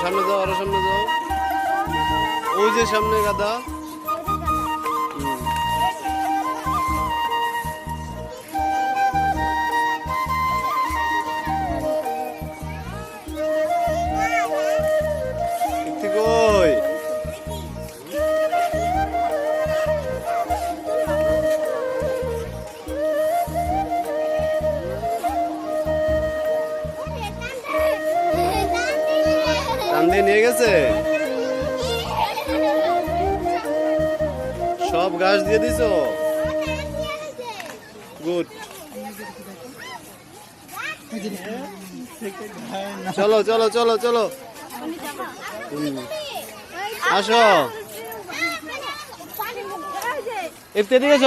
সামনে যাও, আরো সামনে যাও। ওই যে সামনে গাদা। কই টান দিয়ে নিয়ে গেছে, সব ঘাস দিয়ে দিছো। গুড, চলো চলো চলো চলো, আসো। ইফতে দিয়েছ।